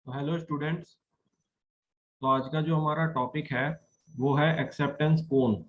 तो hello students. तो आज का जो हमारा टॉपिक है वो है एक्सेप्टेंस कोन।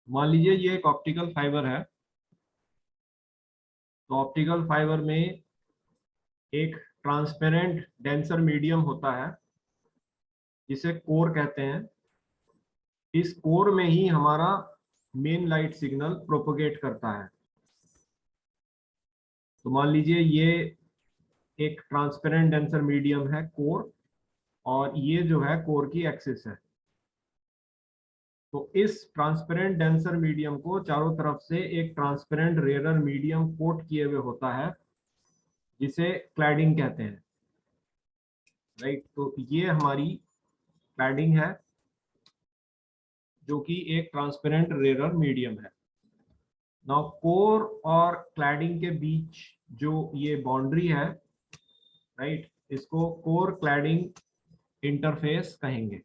मान लीजिए ये एक ऑप्टिकल फाइबर है। तो ऑप्टिकल फाइबर में एक ट्रांसपेरेंट डेंसर मीडियम होता है जिसे कोर कहते हैं। इस कोर में ही हमारा मेन लाइट सिग्नल प्रोपोगेट करता है। तो मान लीजिए ये एक ट्रांसपेरेंट डेंसर मीडियम है कोर, और ये जो है कोर की एक्सिस है। तो इस ट्रांसपेरेंट डेंसर मीडियम को चारों तरफ से एक ट्रांसपेरेंट रेयर मीडियम कोट किए हुए होता है जिसे क्लैडिंग कहते हैं। राइट, तो ये हमारी क्लैडिंग है जो कि एक ट्रांसपेरेंट रेयर मीडियम है। नाउ कोर और क्लैडिंग के बीच जो ये बाउंड्री है, राइट, इसको कोर क्लैडिंग इंटरफेस कहेंगे।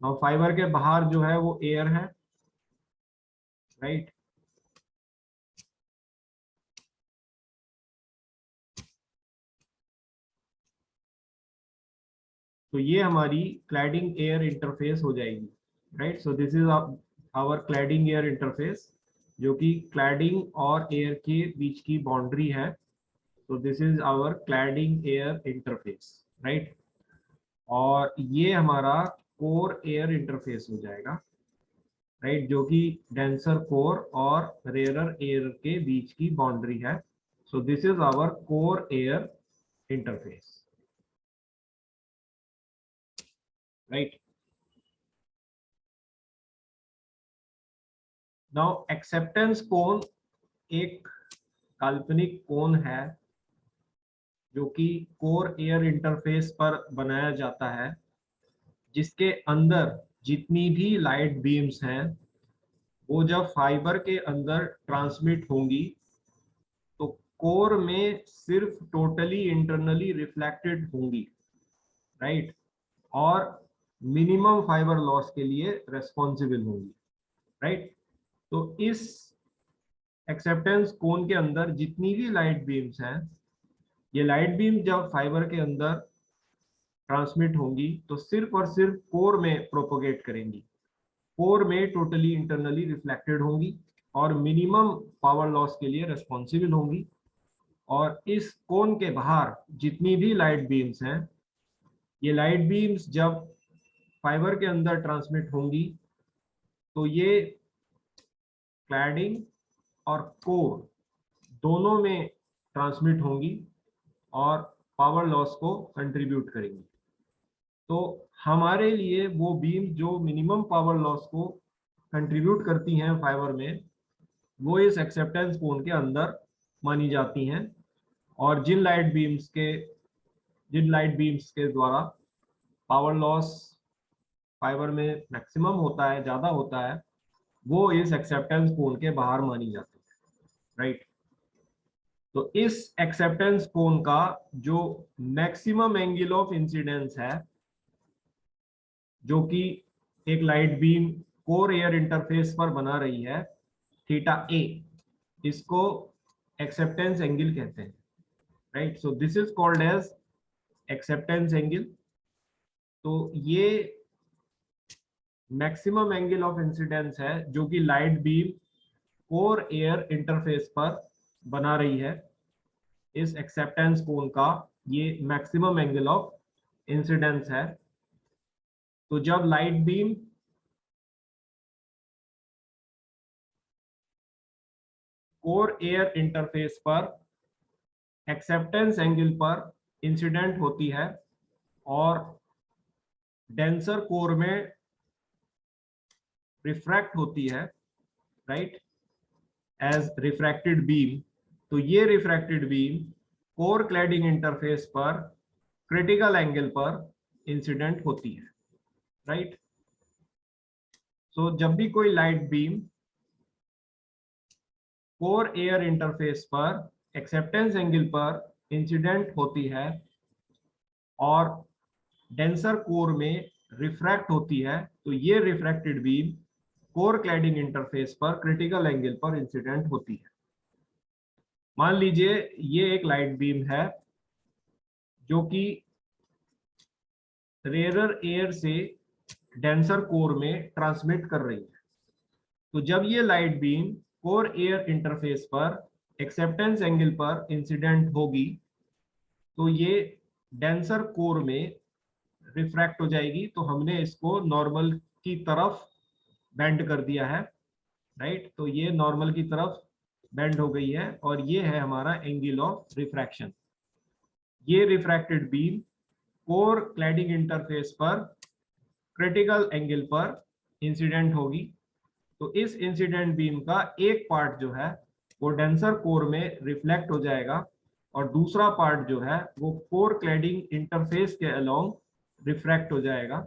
नाउ फाइबर के बाहर जो है वो एयर है, राइट। तो ये हमारी क्लैडिंग एयर इंटरफेस हो जाएगी। Right, so this is our cladding air interface, जो कि क्लैडिंग और एयर के बीच की बाउंड्री है। तो this is our cladding air interface, right. और ये हमारा कोर एयर इंटरफेस हो जाएगा, राइट, जो कि डेंसर कोर और रेयरर एयर के बीच की बाउंड्री है। So this is our core air interface, right. Now acceptance cone एक काल्पनिक कोन है जो कि कोर एयर इंटरफेस पर बनाया जाता है, जिसके अंदर जितनी भी लाइट बीम्स हैं वो जब फाइबर के अंदर ट्रांसमिट होंगी तो कोर में सिर्फ टोटली इंटरनली रिफ्लेक्टेड होंगी, राइट, और मिनिमम फाइबर लॉस के लिए रेस्पॉन्सिबल होंगी, राइट। तो इस एक्सेप्टेंस कोन के अंदर जितनी भी लाइट बीम्स हैं, ये लाइट बीम जब फाइबर के अंदर ट्रांसमिट होंगी तो सिर्फ और सिर्फ कोर में प्रोपोगेट करेंगी, कोर में टोटली इंटरनली रिफ्लेक्टेड होंगी और मिनिमम पावर लॉस के लिए रेस्पॉन्सिबल होंगी। और इस कोन के बाहर जितनी भी लाइट बीम्स हैं, ये लाइट बीम्स जब फाइबर के अंदर ट्रांसमिट होंगी तो ये क्लैडिंग और कोर दोनों में ट्रांसमिट होंगी और पावर लॉस को कंट्रीब्यूट करेंगी। तो हमारे लिए वो बीम जो मिनिमम पावर लॉस को कंट्रीब्यूट करती हैं फाइबर में, वो इस एक्सेप्टेंस कोन के अंदर मानी जाती हैं। और जिन लाइट बीम्स के द्वारा पावर लॉस फाइबर में मैक्सिमम होता है, ज़्यादा होता है, वो इस एक्सेप्टेंस कोन के बाहर मानी जाती है, राइट। तो इस एक्सेप्टेंस कोन का जो मैक्सिमम एंगल ऑफ इंसिडेंस है, जो कि एक light beam core air interface पर बना रही है, थीटा ए, इसको एक्सेप्टेंस एंगल कहते हैं, right. So this is called as acceptance angle. तो ये मैक्सिमम एंगल ऑफ इंसिडेंस है जो कि light beam core air interface पर बना रही है। इस एक्सेप्टेंस कोन का ये मैक्सिमम एंगल ऑफ इंसिडेंस है। तो जब light beam core air interface पर एक्सेप्टेंस एंगल पर इंसिडेंट होती है और डेंसर कोर में रिफ्रैक्ट होती है, राइट, एज रिफ्रैक्टेड बीम, तो ये refracted beam core cladding interface पर क्रिटिकल एंगल पर इंसिडेंट होती है, राइट। सो जब भी कोई light beam core air interface पर एक्सेप्टेंस एंगल पर इंसिडेंट होती है और डेंसर कोर में रिफ्रैक्ट होती है, तो ये refracted beam core cladding interface पर क्रिटिकल एंगल पर इंसिडेंट होती है। मान लीजिए ये एक लाइट बीम है जो कि रेयर एयर से डेंसर कोर में ट्रांसमिट कर रही है। तो जब ये light beam core air interface पर एक्सेप्टेंस एंगल पर इंसिडेंट होगी तो ये डेंसर कोर में रिफ्रैक्ट हो जाएगी। तो हमने इसको नॉर्मल की तरफ बेंड कर दिया है, राइट। तो ये नॉर्मल की तरफ बेंड हो गई है और ये है हमारा एंगल ऑफ रिफ्रैक्शन। ये refracted beam core cladding interface पर क्रिटिकल एंगल पर इंसिडेंट होगी। तो इस इंसिडेंट बीम का एक पार्ट जो है वो डेंसर कोर में रिफ्लेक्ट हो जाएगा और दूसरा पार्ट जो है वो कोर क्लैडिंग इंटरफेस के अलोंग रिफ्रैक्ट हो जाएगा,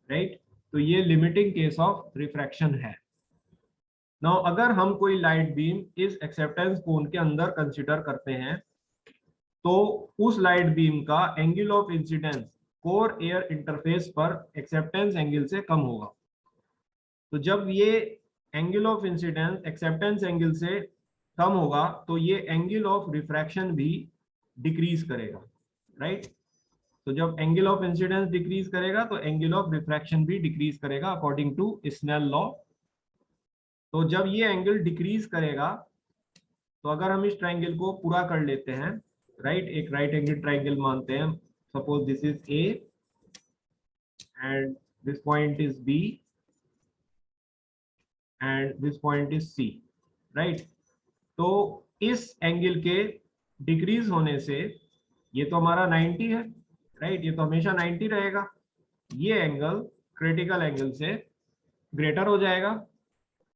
राइट। तो ये लिमिटिंग केस ऑफ रिफ्रैक्शन है। नाउ अगर हम कोई लाइट बीम इस एक्सेप्टेंस कोन के अंदर कंसीडर करते हैं तो उस लाइट बीम का angle of incidence core air interface पर एक्सेप्टेंस एंगल से कम होगा। तो जब ये angle of incidence acceptance angle से कम होगा तो ये एंगल ऑफ रिफ्रैक्शन भी डिक्रीज करेगा, राइट। तो जब एंगल ऑफ इंसिडेंस डिक्रीज करेगा तो एंगल ऑफ रिफ्रैक्शन भी डिक्रीज करेगा अकॉर्डिंग टू स्नेल लॉ। तो जब ये एंगल डिक्रीज करेगा तो अगर हम इस ट्राइंगल को पूरा कर लेते हैं, राइट, एक राइट एंगल ट्राइंगल मानते हैं, suppose this is A and this point is B and this point is C, right. तो इस एंगल के डिक्रीज होने से ये तो हमारा 90 है, राइट, ये तो हमेशा 90 रहेगा। ये एंगल क्रिटिकल एंगल से ग्रेटर हो जाएगा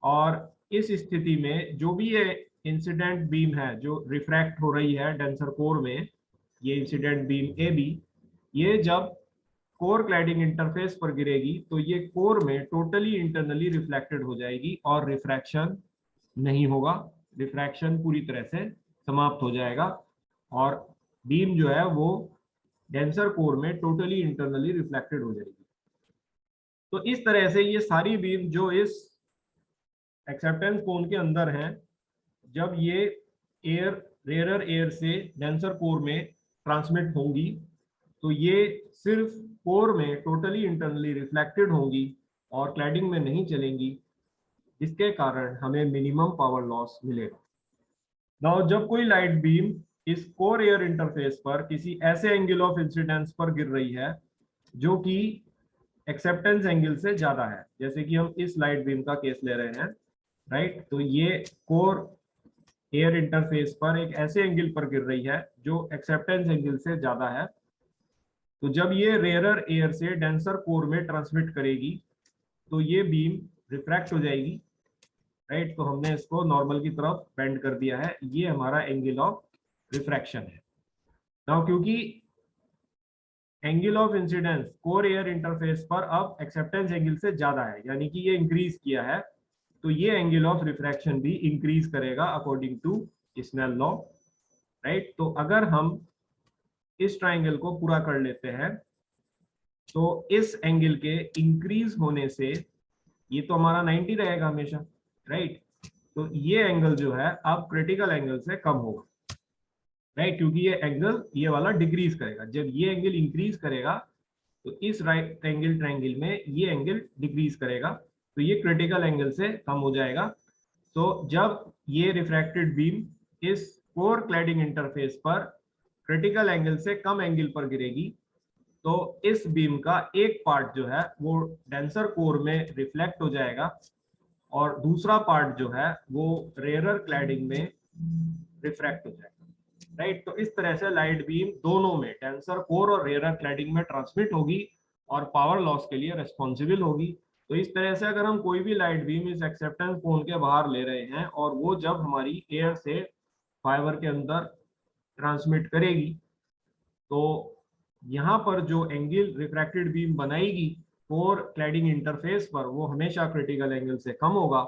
और इस स्थिति में जो भी ये इंसिडेंट बीम है जो रिफ्रैक्ट हो रही है डेंसर कोर में, ये इंसिडेंट बीम ए बी, ये जब कोर क्लैडिंग इंटरफेस पर गिरेगी तो ये कोर में टोटली इंटरनली रिफ्लेक्टेड हो जाएगी और रिफ्रैक्शन नहीं होगा। रिफ्रैक्शन पूरी तरह से समाप्त हो जाएगा और बीम जो है वो डेंसर कोर में टोटली इंटरनली रिफ्लेक्टेड हो जाएगी। तो इस तरह से ये सारी बीम जो इस एक्सेप्टेंस कोन के अंदर हैं, जब ये रेयर एयर से डेंसर कोर में ट्रांसमिट होंगी तो ये सिर्फ कोर में टोटली इंटरनली रिफ्लेक्टेड होंगी और क्लैडिंग में नहीं चलेंगी, जिसके कारण हमें मिनिमम पावर लॉस मिलेगा। नाउ जब कोई लाइट बीम इस कोर एयर इंटरफेस पर किसी ऐसे एंगल ऑफ इंसिडेंस पर गिर रही है जो कि एक्सेप्टेंस एंगल से ज्यादा है, जैसे कि हम इस लाइट बीम का केस ले रहे हैं, राइट। तो ये कोर एयर इंटरफेस पर एक ऐसे एंगल पर गिर रही है जो एक्सेप्टेंस एंगल से ज्यादा है। तो जब ये रेयरर एयर से डेंसर कोर में ट्रांसमिट करेगी तो ये बीम रिफ्रैक्ट हो जाएगी, राइट। तो हमने इसको नॉर्मल की तरफ बेंड कर दिया है, ये हमारा एंगल ऑफ रिफ्रैक्शन है। नाउ क्योंकि angle of incidence core air interface पर अब एक्सेप्टेंस एंगल से ज्यादा है, यानी कि ये इंक्रीज किया है, तो ये एंगल ऑफ रिफ्रैक्शन भी इंक्रीज करेगा according to Snell law, right. तो अगर हम इस ट्राइंगल को पूरा कर लेते हैं तो इस एंगल के इंक्रीज होने से ये तो हमारा 90 रहेगा हमेशा, राइट। तो ये एंगल जो है अब क्रिटिकल एंगल से कम होगा, राइट, क्योंकि ये एंगल ये वाला डिक्रीज करेगा। जब ये एंगल इंक्रीज करेगा तो इस राइट एंगल ट्राइंगल में ये एंगल डिक्रीज करेगा, तो ये क्रिटिकल एंगल से कम हो जाएगा। तो जब ये रिफ्रैक्टेड बीम इस कोर क्लैडिंग इंटरफेस पर क्रिटिकल एंगल से कम एंगल पर गिरेगी तो इस बीम का एक पार्ट जो है वो डेंसर कोर में रिफ्लेक्ट हो जाएगा और दूसरा पार्ट जो है वो रेयरर क्लैडिंग में रिफ्रैक्ट हो जाएगा, राइट। तो इस तरह से लाइट बीम दोनों में डेंसर कोर और रेयरर क्लैडिंग में ट्रांसमिट होगी और पावर लॉस के लिए रिस्पॉन्सिबल होगी। तो इस तरह से अगर हम कोई भी लाइट बीम इस एक्सेप्टेंस कोन के बाहर ले रहे हैं और वो जब हमारी एयर से फाइबर के अंदर ट्रांसमिट करेगी तो यहाँ पर जो एंगल रिफ्रैक्टेड बीम बनाएगी कोर क्लैडिंग इंटरफेस पर वो हमेशा क्रिटिकल एंगल से कम होगा,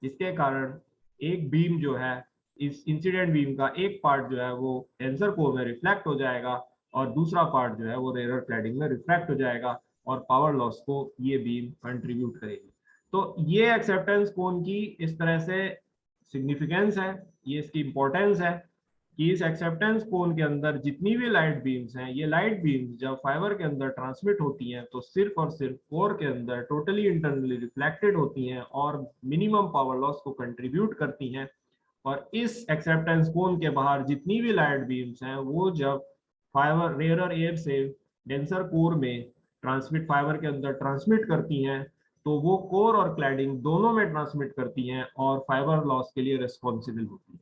जिसके कारण एक बीम जो है इस इंसिडेंट बीम का एक पार्ट जो है वो डेंसर कोर में रिफ्लेक्ट हो जाएगा और दूसरा पार्ट जो है वो रेयर क्लैडिंग में रिफ्रैक्ट हो जाएगा और पावर लॉस को ये बीम कंट्रीब्यूट करेगी। तो ये एक्सेप्टेंस कोन की इस तरह से सिग्निफिकेंस है, ये इसकी इंपॉर्टेंस है कि इस एक्सेप्टेंस कोन के अंदर जितनी भी लाइट बीम्स हैं, ये लाइट बीम्स जब फाइबर के अंदर ट्रांसमिट होती हैं तो सिर्फ और सिर्फ कोर के अंदर टोटली इंटरनली रिफ्लेक्टेड होती हैं और मिनिमम पावर लॉस को कंट्रीब्यूट करती हैं। और इस एक्सेप्टेंस कोन के बाहर जितनी भी लाइट बीम्स हैं वो जब फाइबर रेयरर एयर से डेंसर कोर में ट्रांसमिट फाइबर के अंदर ट्रांसमिट करती हैं तो वो कोर और क्लैडिंग दोनों में ट्रांसमिट करती हैं और फाइबर लॉस के लिए रिस्पॉन्सिबल होती है।